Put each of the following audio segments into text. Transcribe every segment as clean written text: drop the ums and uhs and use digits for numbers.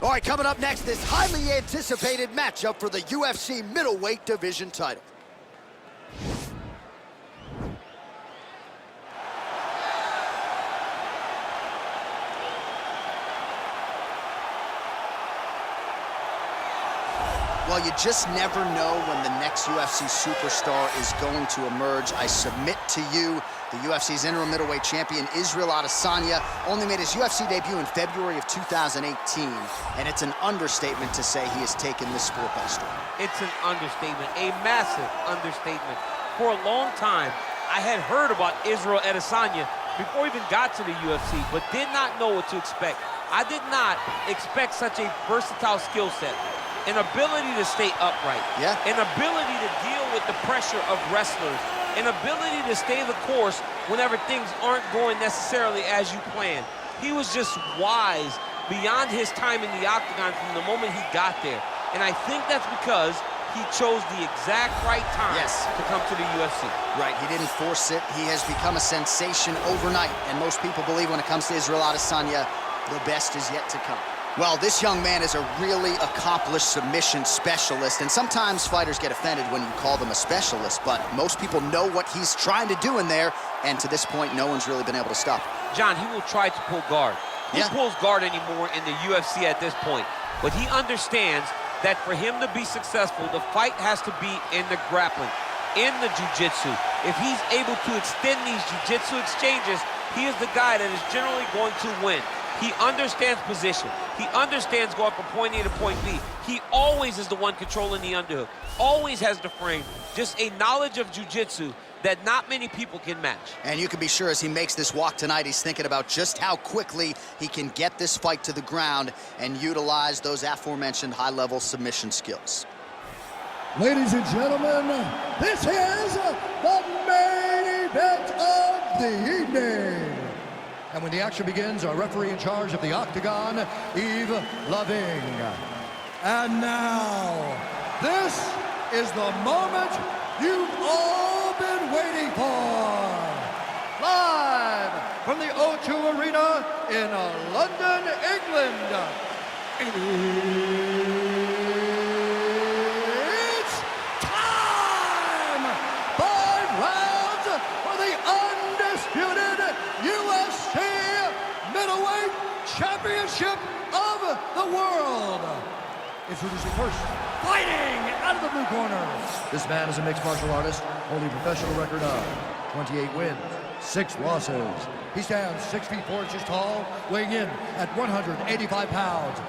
All right, coming up next, this highly anticipated matchup for the UFC middleweight division title. Well, you just never know when the next UFC superstar is going to emerge. I submit to you, the UFC's interim middleweight champion, Israel Adesanya, only made his UFC debut in February of 2018, and it's an understatement to say he has taken this sport by storm. It's an understatement, a massive understatement. For a long time, I had heard about Israel Adesanya before he even got to the UFC, but did not know what to expect. I did not expect such a versatile skill set. An ability to stay upright, an ability to deal with the pressure of wrestlers, an ability to stay the course whenever things aren't going necessarily as you planned. He was just wise beyond his time in the octagon from the moment he got there. And I think that's because he chose the exact right time to come to the UFC. Right, he didn't force it. He has become a sensation overnight. And most people believe when it comes to Israel Adesanya, the best is yet to come. Well, this young man is a really accomplished submission specialist, and sometimes fighters get offended when you call them a specialist, but most people know what he's trying to do in there, and to this point, no one's really been able to stop him. John, he will try to pull guard. Who pulls guard anymore in the UFC at this point? But he understands that for him to be successful, the fight has to be in the grappling, in the jiu-jitsu. If he's able to extend these jiu-jitsu exchanges, he is the guy that is generally going to win. He understands position. He understands going from point A to point B. He always is the one controlling the underhook. Always has the frame. Just a knowledge of jiu-jitsu that not many people can match. And you can be sure as he makes this walk tonight, he's thinking about just how quickly he can get this fight to the ground and utilize those aforementioned high-level submission skills. Ladies and gentlemen, this is the main event of the evening. And when the action begins, our referee in charge of the octagon, Yu픅4. And now, this is the moment you've all been waiting for. Live from the O2 Arena in London, England. It's time! 5 rounds for the undisputed UFC middleweight championship of the world. Introducing first, fighting out of the blue corner. This man is a mixed martial artist, holding a professional record of 28 wins, 6 losses. He stands 6 feet 4 inches tall, weighing in at 185 pounds.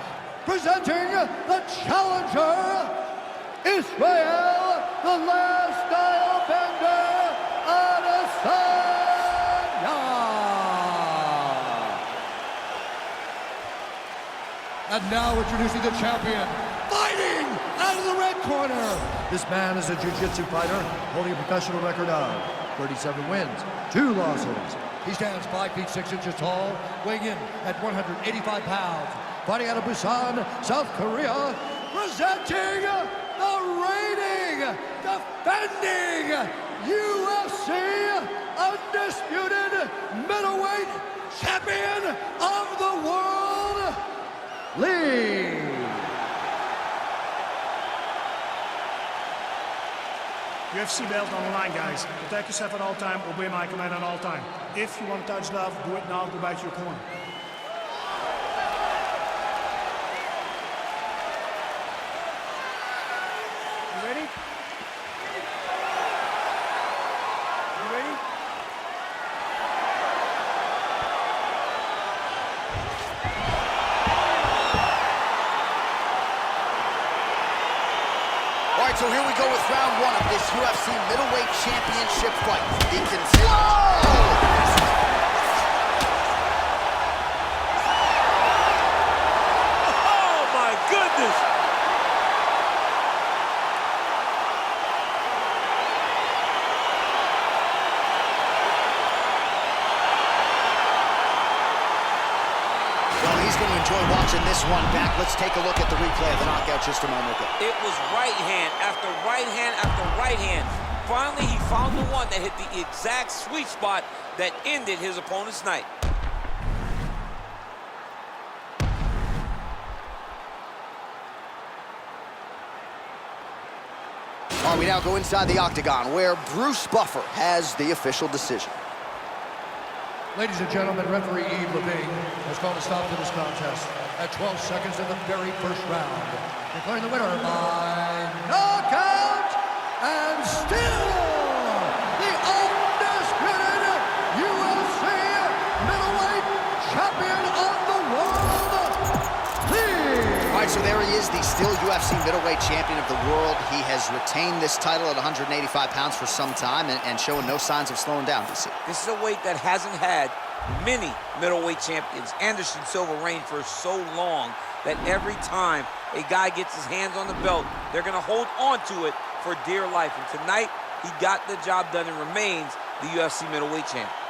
Presenting the challenger, Israel, the last style bender, Adesanya. And now introducing the champion, fighting out of the red corner. This man is a jiu-jitsu fighter, holding a professional record of 37 wins, 2 losses. He stands 5 feet 6 inches tall, weighing in at 185 pounds. Fighting out of Busan, South Korea, presenting the reigning, defending UFC undisputed middleweight champion of the world, Lee. UFC belt on the line, guys. Protect yourself at all time, obey my command at all time. If you want to touch love, do it now, go back to your corner. You ready? You ready? All right, so here we go with round 1 of this UFC middleweight championship fight. Oh my goodness! Well, he's going to enjoy watching this one back. Let's take a look at the replay of the knockout just a moment ago. It was right hand after right hand after right hand. Finally, he found the one that hit the exact sweet spot that ended his opponent's night. We now go inside the octagon, where Bruce Buffer has the official decision. Ladies and gentlemen, referee Yves Levine has called a stop to this contest at 12 seconds in the very first round, declaring the winner by knockout and still the undisputed UFC middleweight champion of the world, All right, so there he is, the still UFC middleweight champion of the world. He has retained this title at 185 pounds for some time and showing no signs of slowing down, DC. This is a weight that hasn't had many middleweight champions. Anderson Silva reigned for so long that every time a guy gets his hands on the belt, they're going to hold on to it for dear life. And tonight, he got the job done and remains the UFC middleweight champion.